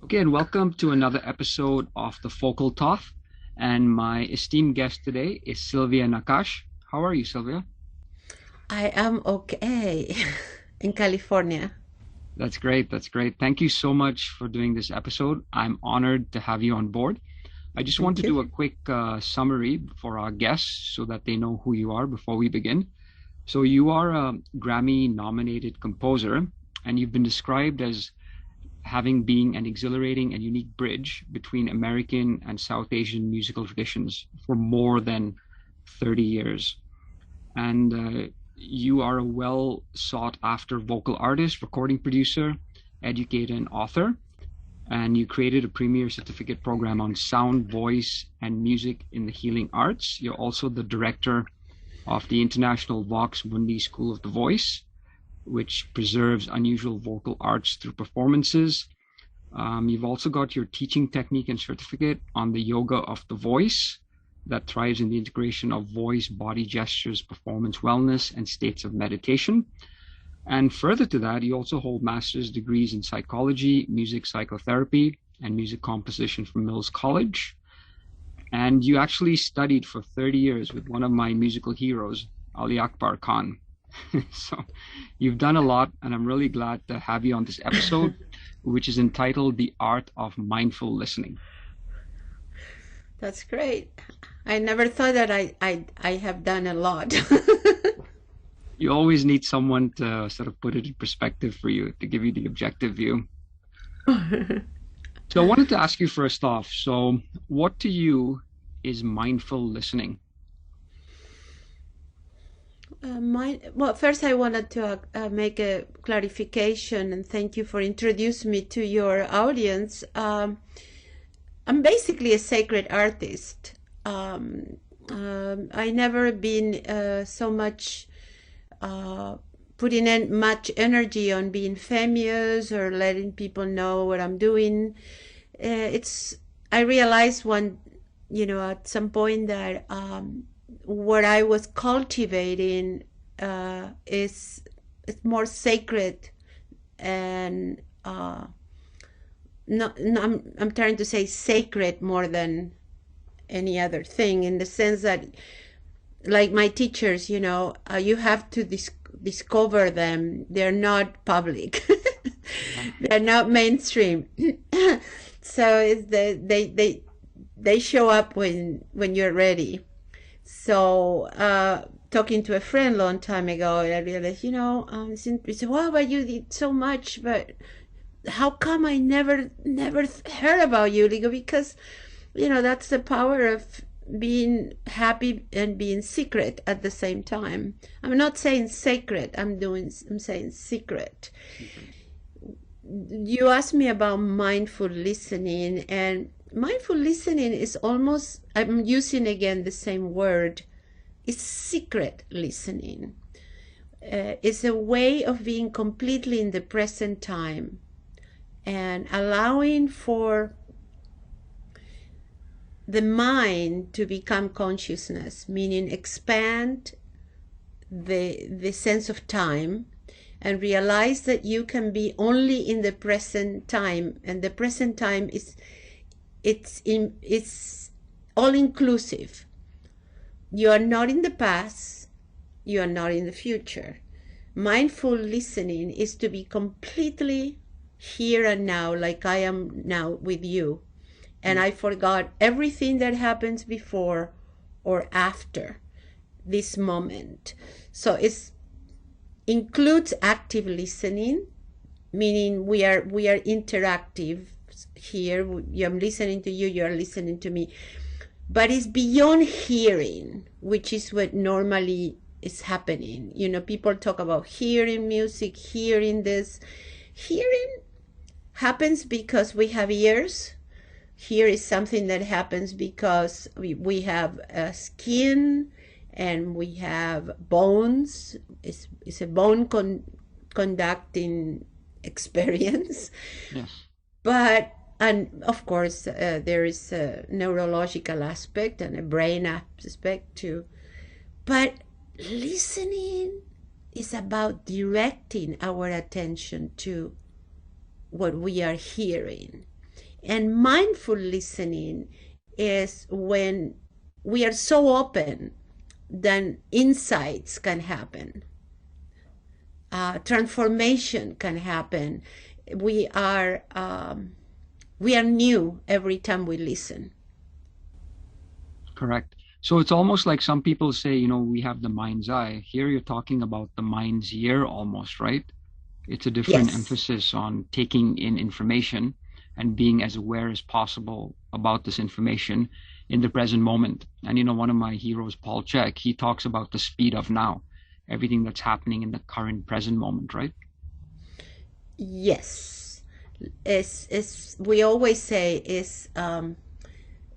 Okay, and welcome to another episode of the Focal Talk. And my esteemed guest today is Silvia Nakkach. How are you, Silvia? I am okay in California. That's great. That's great. Thank you so much for doing this episode. I'm honored to have you on board. I just want to Thank you. do a quick summary for our guests so that they know who you are before we begin. So, you are a Grammy nominated composer, and you've been described as having been an exhilarating and unique bridge between American and South Asian musical traditions for more than 30 years. And you are a well sought after vocal artist, recording producer, educator, and author. And you created a premier certificate program on sound, voice, and music in the healing arts. You're also the director of the International Vox Mundi School of the Voice, which preserves unusual vocal arts through performances. You've also got your teaching technique and certificate on the yoga of the voice that thrives in the integration of voice, body gestures, performance wellness, and states of meditation. And further to that, you also hold master's degrees in psychology, music psychotherapy, and music composition from Mills College. And you actually studied for 30 years with one of my musical heroes, Ali Akbar Khan. So you've done a lot, and I'm really glad to have you on this episode, which is entitled The Art of Mindful Listening. That's great. I never thought that I have done a lot. You always need someone to sort of put it in perspective for you, to give you the objective view. So I wanted to ask you first off, so what to you is mindful listening? Well, first I wanted to make a clarification and thank you for introducing me to your audience. I'm basically a sacred artist. I never been so much putting in much energy on being famous or letting people know what I'm doing. It's I realized at some point that what I was cultivating is it's more sacred and no, I'm trying to say sacred more than any other thing in the sense that like my teachers, you have to discover them. They're not public. They're not mainstream. So they show up when you're ready. So talking to a friend a long time ago, I realized, he said, "Wow, but you did so much, but how come I never heard about you?" Like, because that's the power of being happy and being secret at the same time. I'm not saying sacred. I'm saying secret. You asked me about mindful listening, and mindful listening is almost, I'm using again the same word, it's secret listening. It's a way of being completely in the present time and allowing for the mind to become consciousness, meaning expand the sense of time and realize that you can be only in the present time, and the present time it's all inclusive. You are not in the past, you are not in the future. Mindful listening is to be completely here and now, like I am now with you, and I forgot everything that happens before or after this moment. So it includes active listening, meaning we are interactive here. I'm listening to you, you are listening to me, but it's beyond hearing, which is what normally is happening. People talk about hearing music, hearing this. Hearing happens because we have ears. Here is something that happens because we have skin and we have bones. It's a bone conducting experience. Yes. And of course, there is a neurological aspect and a brain aspect too. But listening is about directing our attention to what we are hearing. And mindful listening is when we are so open, then insights can happen. Transformation can happen. We are new every time we listen. Correct. So it's almost like some people say, you know, we have the mind's eye. Here you're talking about the mind's ear almost, right? It's a different Yes. emphasis on taking in information and being as aware as possible about this information in the present moment. And, you know, one of my heroes, Paul Chek, he talks about the speed of now, everything that's happening in the current present moment, right? Yes. As we always say, is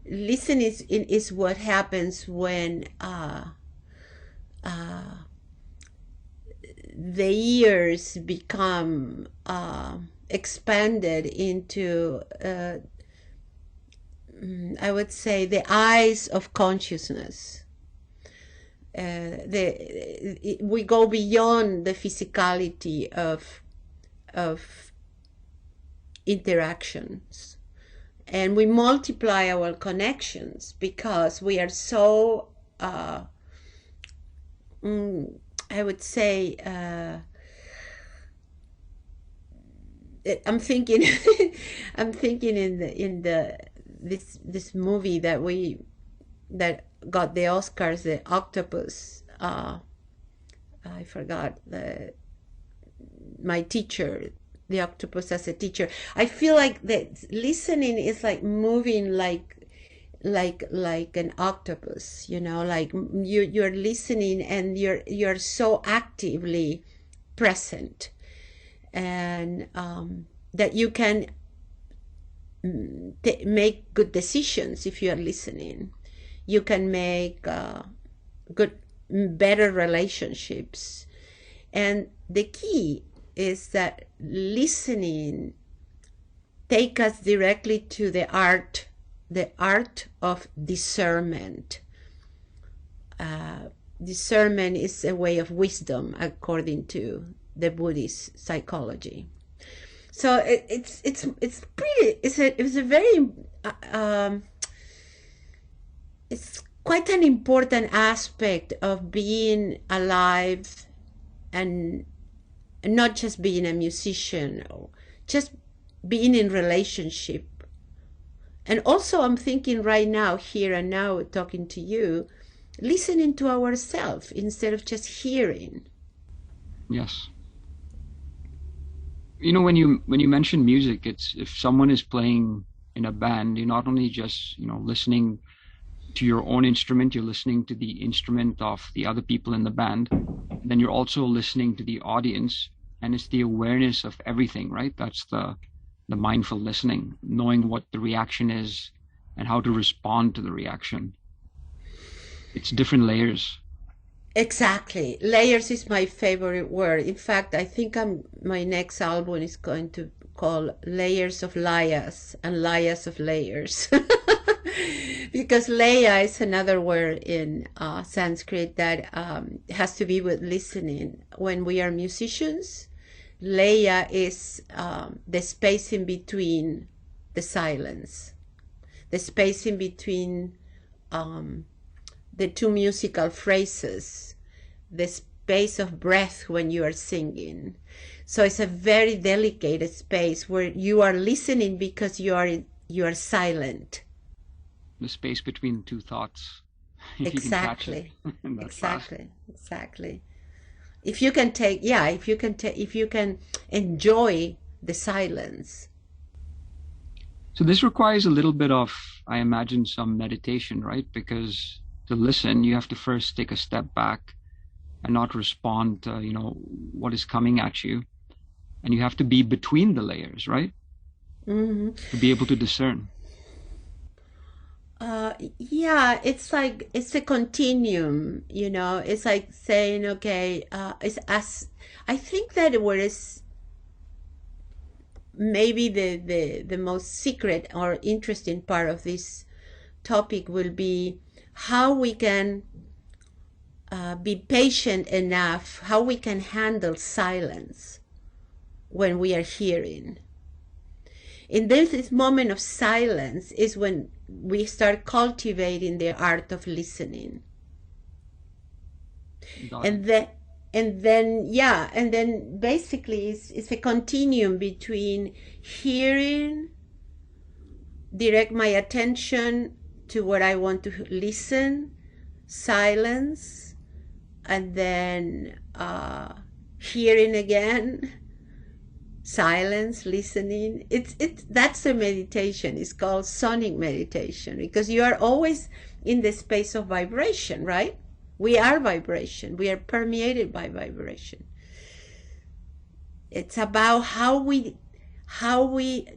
listen is what happens when the ears become expanded into, I would say, the eyes of consciousness. We go beyond the physicality of interactions, and we multiply our connections because we are so I would say I'm thinking I'm thinking in the this movie that got the Oscars, the octopus. I forgot my teacher, the octopus as a teacher. I feel like that listening is like moving like an octopus, you know, like you're listening and you're so actively present, and that you can make good decisions if you are listening. You can make better relationships. And the key is that listening take us directly to the art of discernment. Discernment is a way of wisdom according to the Buddhist psychology. So it's a very it's quite an important aspect of being alive, and not just being a musician, or just being in relationship. And also I'm thinking right now, here and now, talking to you, listening to ourselves instead of just hearing. Yes. You know, when you mention music, it's if someone is playing in a band, you're not only just, you know, listening to your own instrument, you're listening to the instrument of the other people in the band. Then you're also listening to the audience, and it's the awareness of everything, right? That's the mindful listening, knowing what the reaction is and how to respond to the reaction. It's different layers. Exactly. Layers is my favorite word. In fact, I think my next album is going to call Layers of Layas and Layas of Layers. Because Laya is another word in Sanskrit that has to be with listening. When we are musicians, Laya is the space in between the silence, the space in between the two musical phrases, the space of breath when you are singing. So it's a very delicate space where you are listening because you are silent. The space between two thoughts. If you can catch it. Exactly. That's fast. Exactly. If you can if you can enjoy the silence. So this requires a little bit of, I imagine, some meditation, right? Because to listen, you have to first take a step back and not respond to, you know, what is coming at you. And you have to be between the layers, right? Mm-hmm. To be able to discern. Yeah, it's like it's a continuum, you know. It's like saying, okay, it's as I think that what is maybe the most secret or interesting part of this topic will be how we can be patient enough, how we can handle silence when we are hearing. In this moment of silence is when we start cultivating the art of listening. And then basically it's a continuum between hearing, direct my attention to what I want to listen, silence, and then hearing again, silence, listening. That's a meditation. It's called sonic meditation, because you are always in the space of vibration, right? We are vibration. We are permeated by vibration. It's about how we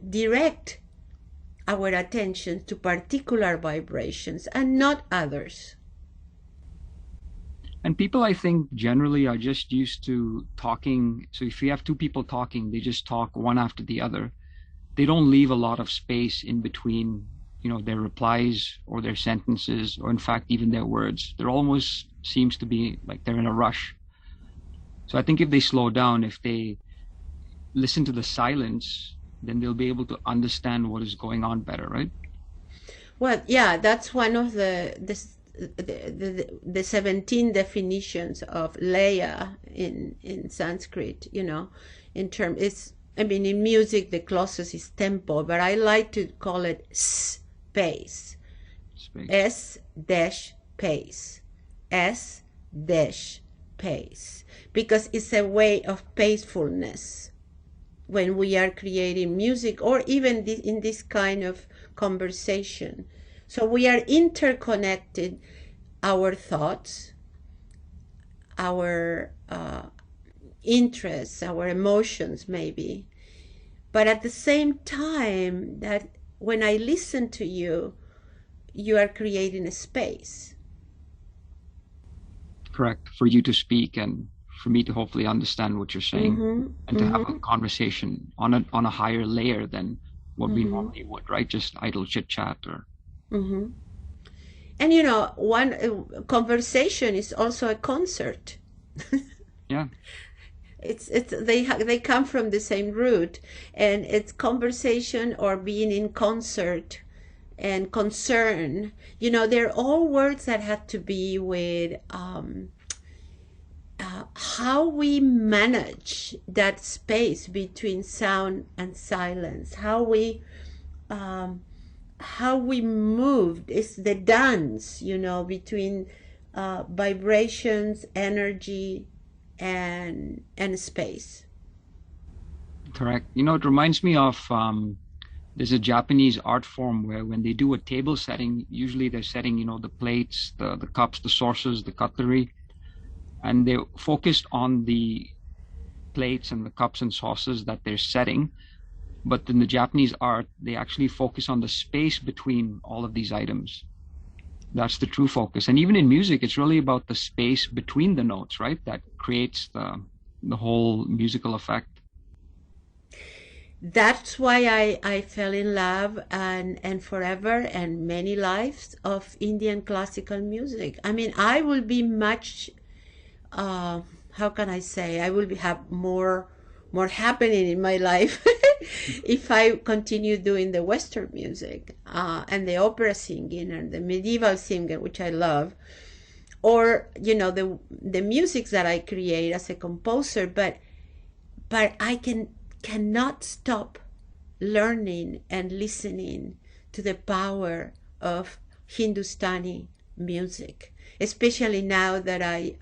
direct our attention to particular vibrations and not others. And people, I think, generally are just used to talking. So if you have two people talking, they just talk one after the other. They don't leave a lot of space in between, their replies or their sentences, or in fact, even their words. There almost seems to be like they're in a rush. So I think if they slow down, if they listen to the silence, then they'll be able to understand what is going on better, right? Well, yeah, that's one of the 17 definitions of laya in Sanskrit, in music the closest is tempo, but I like to call it space. S-pace. S-pace. Because it's a way of pacefulness when we are creating music, or even in this kind of conversation. So we are interconnected, our thoughts, our interests, our emotions maybe. But at the same time, that when I listen to you, you are creating a space. Correct. For you to speak and for me to hopefully understand what you're saying, and to have a conversation on a higher layer than what we normally would, right? Just idle chit chat or. And one conversation is also a concert. Yeah. They come from the same root, and it's conversation or being in concert and concern. They're all words that have to be with how we manage that space between sound and silence, how we move. It's the dance, between vibrations, energy, and space. Correct. It reminds me of there's a Japanese art form where when they do a table setting, usually they're setting, the plates, the cups, the saucers, the cutlery, and they're focused on the plates and the cups and saucers that they're setting. But in the Japanese art, they actually focus on the space between all of these items. That's the true focus. And even in music, it's really about the space between the notes, right? That creates the whole musical effect. That's why I fell in love and forever and many lives of Indian classical music. I will be much, how can I say, I will have more happening in my life if I continue doing the Western music and the opera singing and the medieval singing, which I love, or the music that I create as a composer. But I cannot stop learning and listening to the power of Hindustani music, especially now that I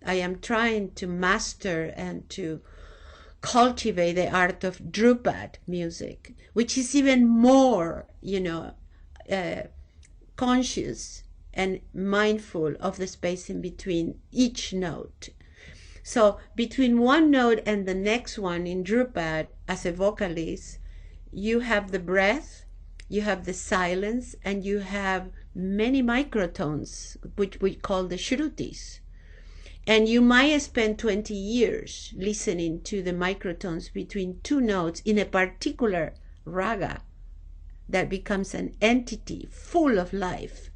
am trying to master and to cultivate the art of Dhrupad music, which is even more, conscious and mindful of the space in between each note. So between one note and the next one in Dhrupad, as a vocalist, you have the breath, you have the silence, and you have many microtones, which we call the shrutis. And you might spend 20 years listening to the microtones between two notes in a particular raga that becomes an entity full of life.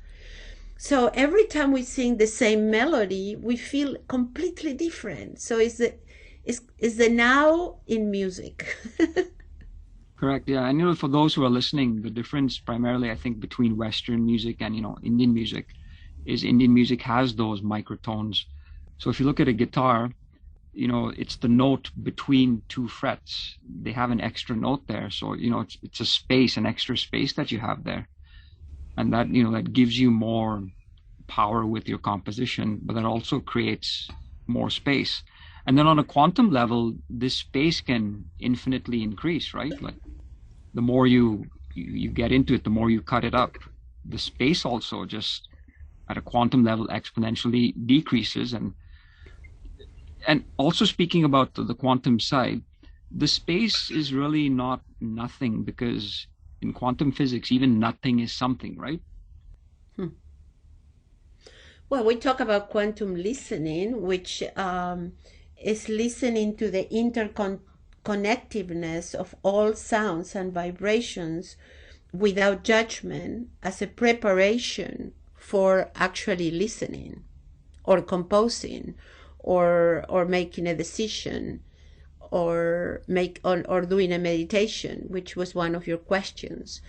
So every time we sing the same melody, we feel completely different. So it's the now in music. Correct. Yeah. And for those who are listening, the difference primarily, I think, between Western music and, Indian music is Indian music has those microtones. So if you look at a guitar, it's the note between two frets. They have an extra note there. So, it's a space, an extra space that you have there. And that gives you more power with your composition, but that also creates more space. And then on a quantum level, this space can infinitely increase, right? Like the more you get into it, the more you cut it up. The space also just at a quantum level exponentially decreases. And also speaking about the quantum side, the space is really not nothing, because in quantum physics, even nothing is something, right? Well, we talk about quantum listening, which is listening to the interconnectiveness of all sounds and vibrations without judgment as a preparation for actually listening or composing or making a decision or doing a meditation, which was one of your questions.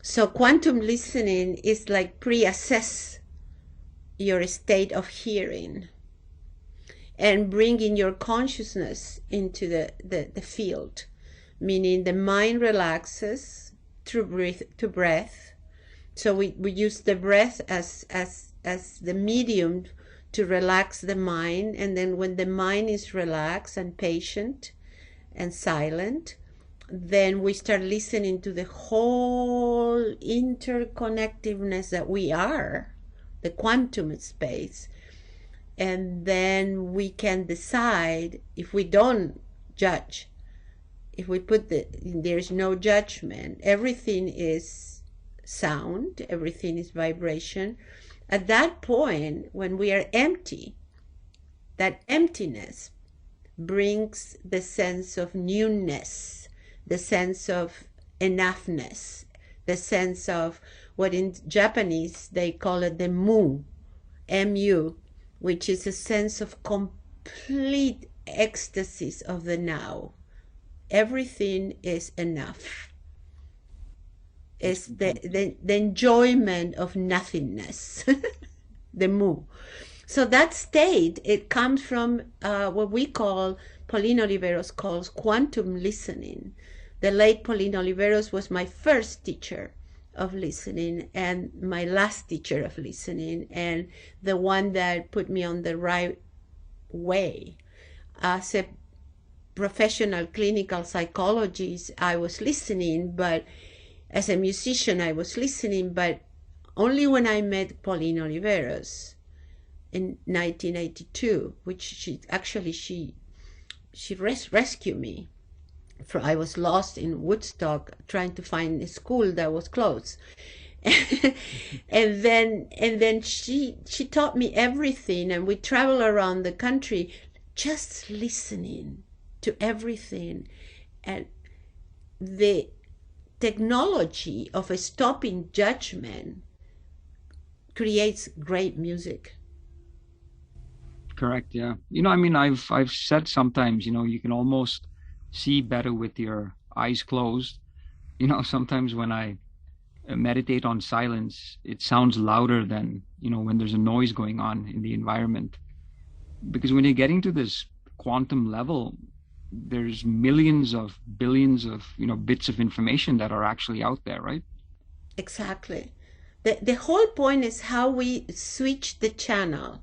So quantum listening is like pre-assess your state of hearing and bringing your consciousness into the field, meaning the mind relaxes through breath. So we use the breath as the medium to relax the mind, and then when the mind is relaxed and patient and silent, then we start listening to the whole interconnectiveness that we are, the quantum space. And then we can decide, if we don't judge, if we put there's no judgment, everything is sound, everything is vibration. At that point, when we are empty, that emptiness brings the sense of newness, the sense of enoughness, the sense of what in Japanese they call it the mu, M-U, which is a sense of complete ecstasy of the now. Everything is enough. It's the enjoyment of nothingness, the mu. So that state, it comes from what we call, Pauline Oliveros calls quantum listening. The late Pauline Oliveros was my first teacher of listening and my last teacher of listening, and the one that put me on the right way. As a professional clinical psychologist, I was listening, but as a musician, I was listening, but only when I met Pauline Oliveros in 1982, which she rescued me. I was lost in Woodstock trying to find a school that was closed. and then she taught me everything, and we traveled around the country just listening to everything. And the technology of stopping judgment creates great music. Correct. Yeah. I've said sometimes, you can almost see better with your eyes closed. Sometimes when I meditate on silence, it sounds louder than, when there's a noise going on in the environment. Because when you're getting to this quantum level, there's millions of billions of, bits of information that are actually out there, right? Exactly. The whole point is how we switch the channel.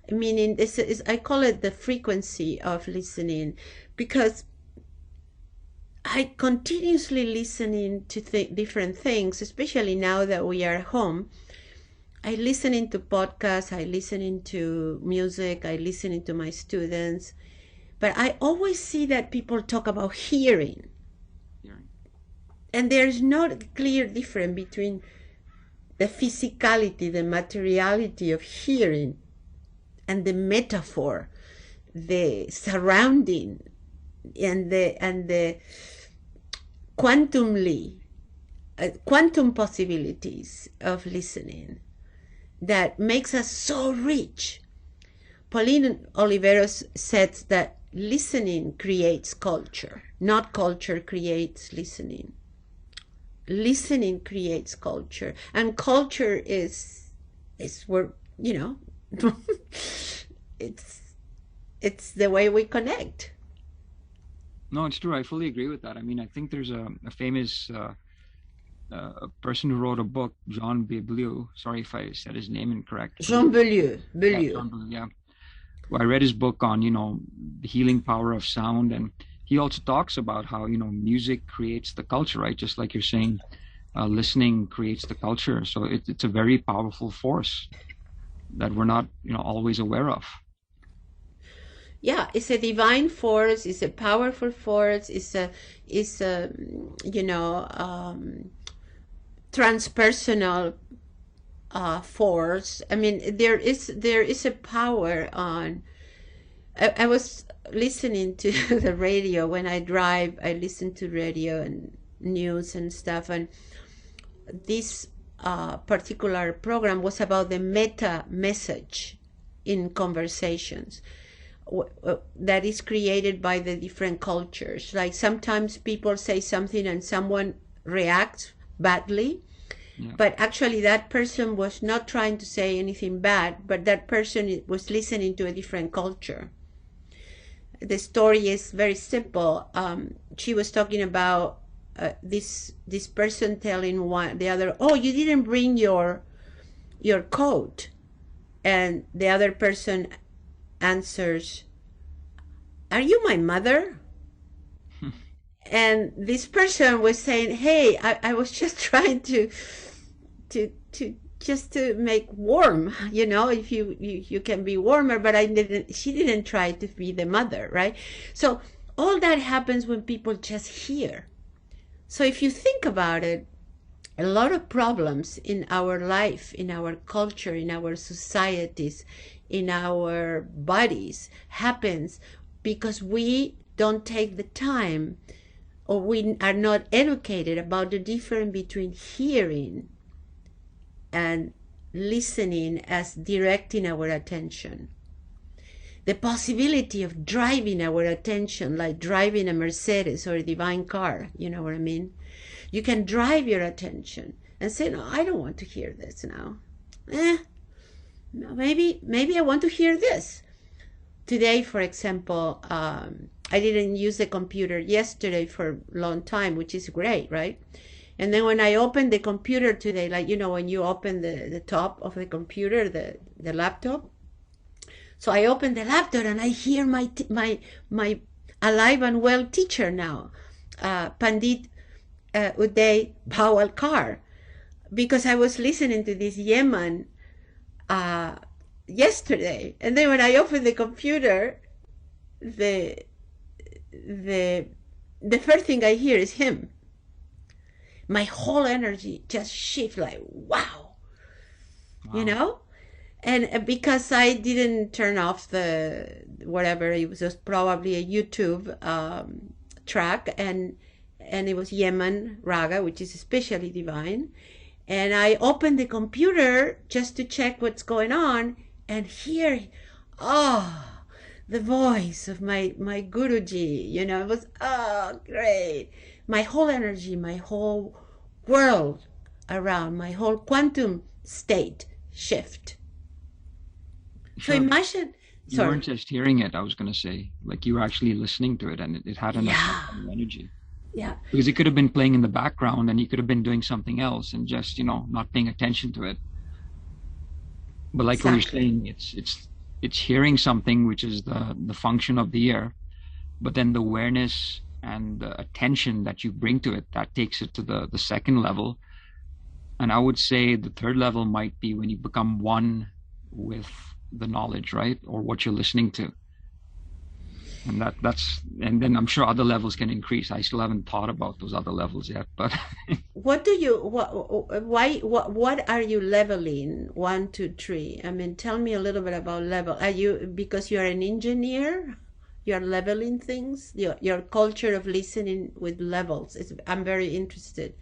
Meaning, this is, I call it the frequency of listening, because I continuously listening to different things, especially now that we are home. I listening to podcasts, I listening to music, I listening to my students, but I always see that people talk about hearing. And there's not a clear difference between the physicality, the materiality of hearing, and the metaphor, the surrounding, and the quantum possibilities of listening that makes us so rich. Pauline Oliveros says that listening creates culture, not culture creates listening. listening creates culture, and culture is where, you know, it's the way we connect. No, it's true. I fully agree with that. I mean, I think there's a famous person who wrote a book, Jean Beaulieu. Sorry if I said his name incorrect. Jean Beaulieu. Yeah, Jean Beaulieu, yeah. Well, I read his book on, the healing power of sound, and he also talks about how, music creates the culture, right? Just like you're saying, listening creates the culture. So it's a very powerful force that we're not, always aware of. Yeah, it's a divine force. It's a powerful force. It's a transpersonal force. I mean, there is a power on. I was listening to the radio when I drive. I listen to radio and news and stuff, and this particular program was about the meta message in conversations that is created by the different cultures. Like sometimes people say something and someone reacts badly, yeah. But actually that person was not trying to say anything bad, but that person was listening to a different culture. The story is very simple. She was talking about this person telling the other, "Oh, you didn't bring your coat," and the other person answers, "Are you my mother?" And this person was saying, "Hey, I was just trying to just to make warm, if you can be warmer, but she didn't try to be the mother," right? So all that happens when people just hear. So if you think about it, a lot of problems in our life, in our culture, in our societies, in our bodies happens because we don't take the time, or we are not educated about the difference between hearing and listening as directing our attention. The possibility of driving our attention, like driving a Mercedes or a divine car, you know what I mean? You can drive your attention and say, "No, I don't want to hear this now. Maybe I want to hear this." Today, for example, I didn't use the computer yesterday for a long time, which is great, right? And then when I opened the computer today, like, when you open the top of the computer, the laptop. So I opened the laptop and I hear my alive and well teacher now, Pandit Uday Bawalkar, because I was listening to this Yemen yesterday. And then when I opened the computer, the first thing I hear is him. My whole energy just shifts, like, wow. And because I didn't turn off the whatever, it was just probably a YouTube track, and it was Yemen raga, which is especially divine. And I opened the computer just to check what's going on, and hear, the voice of my Guruji, it was, great. My whole energy, my whole world around, my whole quantum state shift. Sure. So imagine, you weren't just hearing it, I was going to say, like you were actually listening to it, and it had enough energy. Yeah. Because it could have been playing in the background and you could have been doing something else and just, not paying attention to it. But like what you're saying, it's hearing something, which is the function of the ear, but then the awareness and the attention that you bring to it, that takes it to the second level. And I would say the third level might be when you become one with the knowledge, right? Or what you're listening to. And and then I'm sure other levels can increase. I still haven't thought about those other levels yet, but what are you leveling 1, 2, 3? I mean, tell me a little bit about level. Are you, because you're an engineer, you're leveling things, your culture of listening with levels? I'm very interested.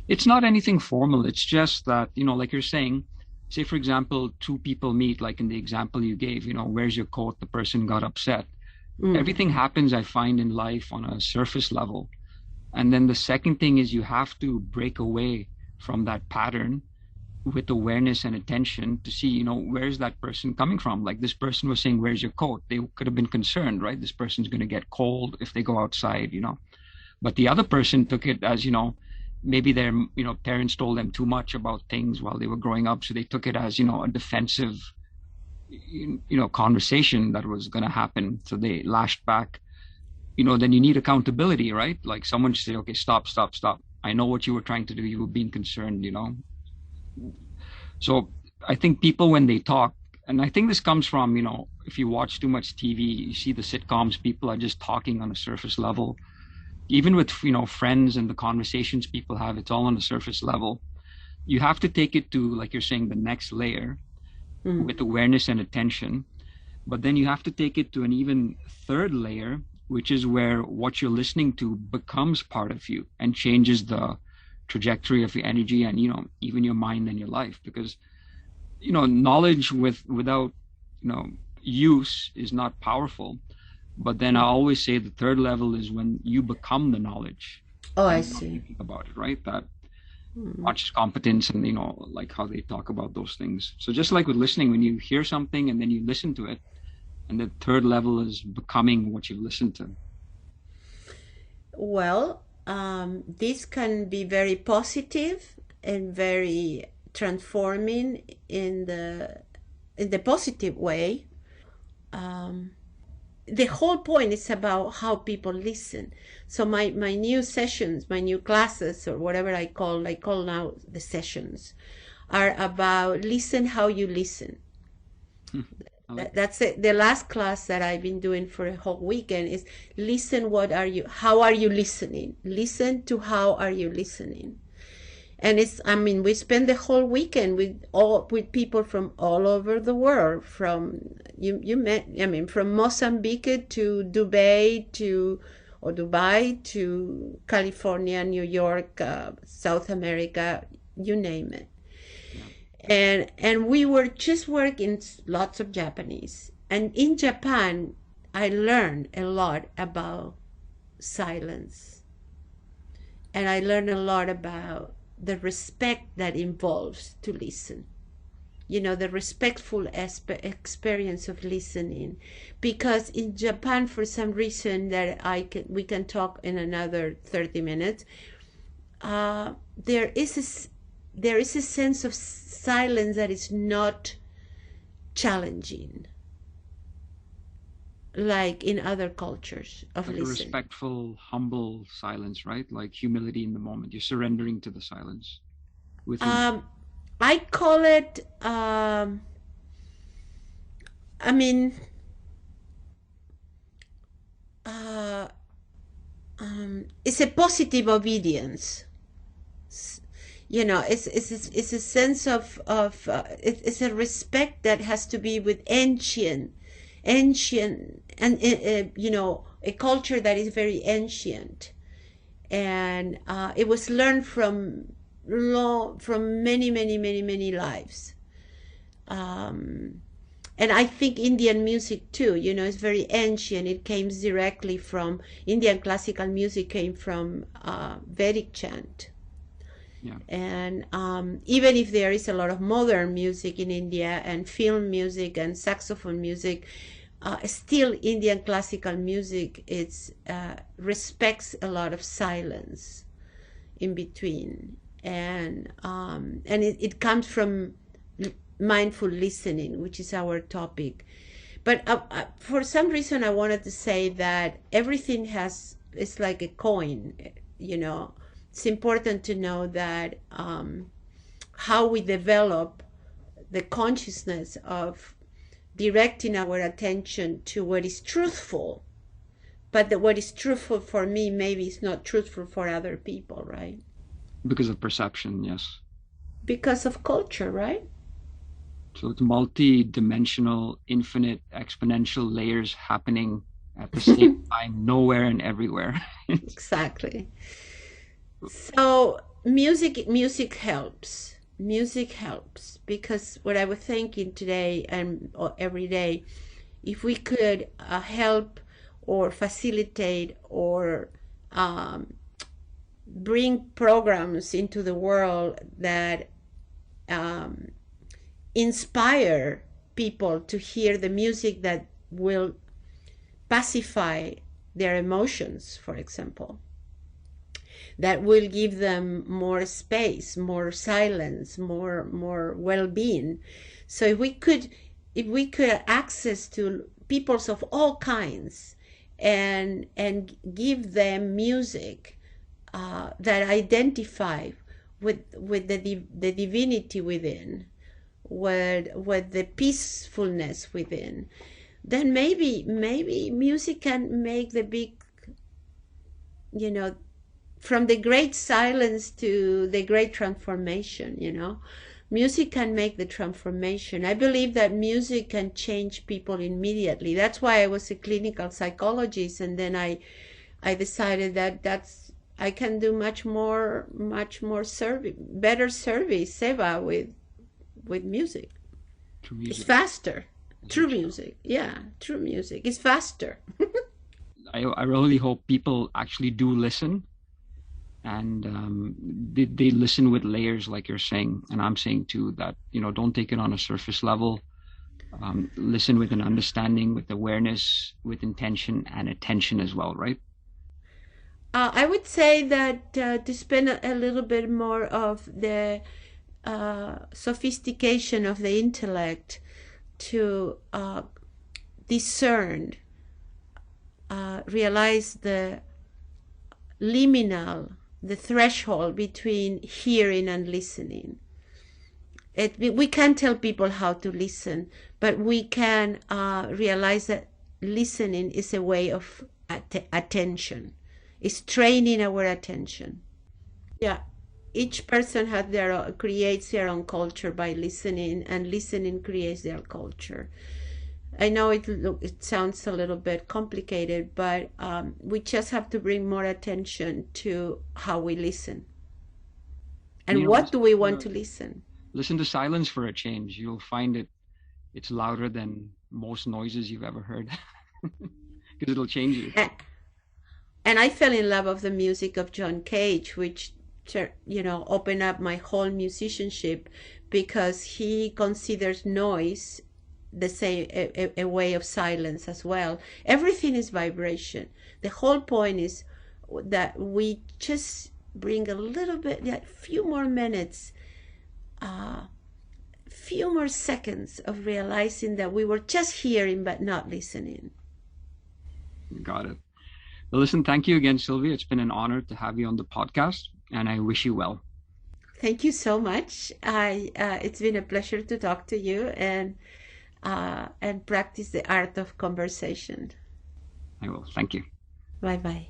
It's not anything formal. It's just that, like you're saying, say, for example, two people meet, like in the example you gave, where's your coat? The person got upset. Everything happens, I find, in life on a surface level. And then the second thing is you have to break away from that pattern with awareness and attention to see, where's that person coming from? Like this person was saying, where's your coat? They could have been concerned, right? This person's going to get cold if they go outside, But the other person took it as, maybe their, parents told them too much about things while they were growing up. So they took it as, a defensive, conversation that was going to happen. So they lashed back. Then you need accountability, right? Like someone should say, okay, stop. I know what you were trying to do. You were being concerned, So I think people, when they talk, and I think this comes from, if you watch too much TV, you see the sitcoms, people are just talking on a surface level. Even with, friends and the conversations people have, it's all on a surface level. You have to take it to, like you're saying, the next layer with awareness and attention. But then you have to take it to an even third layer, which is where what you're listening to becomes part of you and changes the trajectory of your energy and, even your mind and your life. Because, knowledge without, use is not powerful. But then I always say the third level is when you become the knowledge. Oh, I see. About it, right? That conscious competence and, like how they talk about those things. So just like with listening, when you hear something and then you listen to it, and the third level is becoming what you've listened to. Well, this can be very positive and very transforming in the positive way. The whole point is about how people listen. So my new sessions, my new classes, or whatever I call now the sessions, are about listen how you listen. That's it. The last class that I've been doing for a whole weekend is listen. How are you listening? Listen to how are you listening? And we spend the whole weekend with people from all over the world, from from Mozambique to Dubai to California, New York, South America, you name it. And we were just working lots of Japanese. And in Japan, I learned a lot about silence. And I learned a lot about the respect that involves to listen. The respectful experience of listening. Because in Japan, for some reason that we can talk in another 30 minutes, there is a sense of silence that is not challenging, like in other cultures of like listening. A respectful, humble silence, right? Like humility in the moment. You're surrendering to the silence. I call it, it's a positive obedience. It's a sense of it's a respect that has to be with ancient and a culture that is very ancient, and it was learned from many lives, and I think Indian music too, is very ancient. It came directly from Indian classical music, came from Vedic chant. Yeah. And even if there is a lot of modern music in India and film music and saxophone music, still Indian classical music respects a lot of silence in between, and it comes from mindful listening, which is our topic. But for some reason, I wanted to say that everything it's like a coin, It's important to know that how we develop the consciousness of directing our attention to what is truthful, but what is truthful for me maybe is not truthful for other people, right? Because of perception, yes. Because of culture, right? So it's multi-dimensional, infinite, exponential layers happening at the same time, nowhere and everywhere. Exactly. So music helps. Music helps, because what I was thinking today and every day, if we could help or facilitate or bring programs into the world that inspire people to hear the music that will pacify their emotions, for example, that will give them more space, more silence, more well-being. So if we could access to peoples of all kinds and give them music that identify with the divinity within, with the peacefulness within, then maybe music can make the big, from the great silence to the great transformation. Music can make the transformation. I believe that music can change people immediately. That's why I was a clinical psychologist, and then I decided that I can do much more service, better service, seva, with music. True music. It's faster. True music. Yeah, true music. It's faster. I really hope people actually do listen, and they listen with layers, like you're saying, and I'm saying too, that don't take it on a surface level. Listen with an understanding, with awareness, with intention and attention as well, right? I would say that to spend a little bit more of the sophistication of the intellect to discern, realize the liminal, the threshold between hearing and listening. We can't tell people how to listen, but we can realize that listening is a way of attention. It's training our attention. Yeah, each person creates their own culture by listening, and listening creates their culture. I know it sounds a little bit complicated, but we just have to bring more attention to how we listen. And what do we want to listen? Listen to silence for a change. You'll find it's louder than most noises you've ever heard, because it'll change you. And I fell in love with the music of John Cage, which opened up my whole musicianship, because he considers noise the same, a way of silence as well. Everything is vibration. The whole point is that we just bring a little bit, a few more minutes, few more seconds of realizing that we were just hearing but not listening. Got it. Well, listen, thank you again, Silvia. It's been an honor to have you on the podcast, and I wish you well. Thank you so much. It's been a pleasure to talk to you and practice the art of conversation. I will. Thank you. Bye-bye.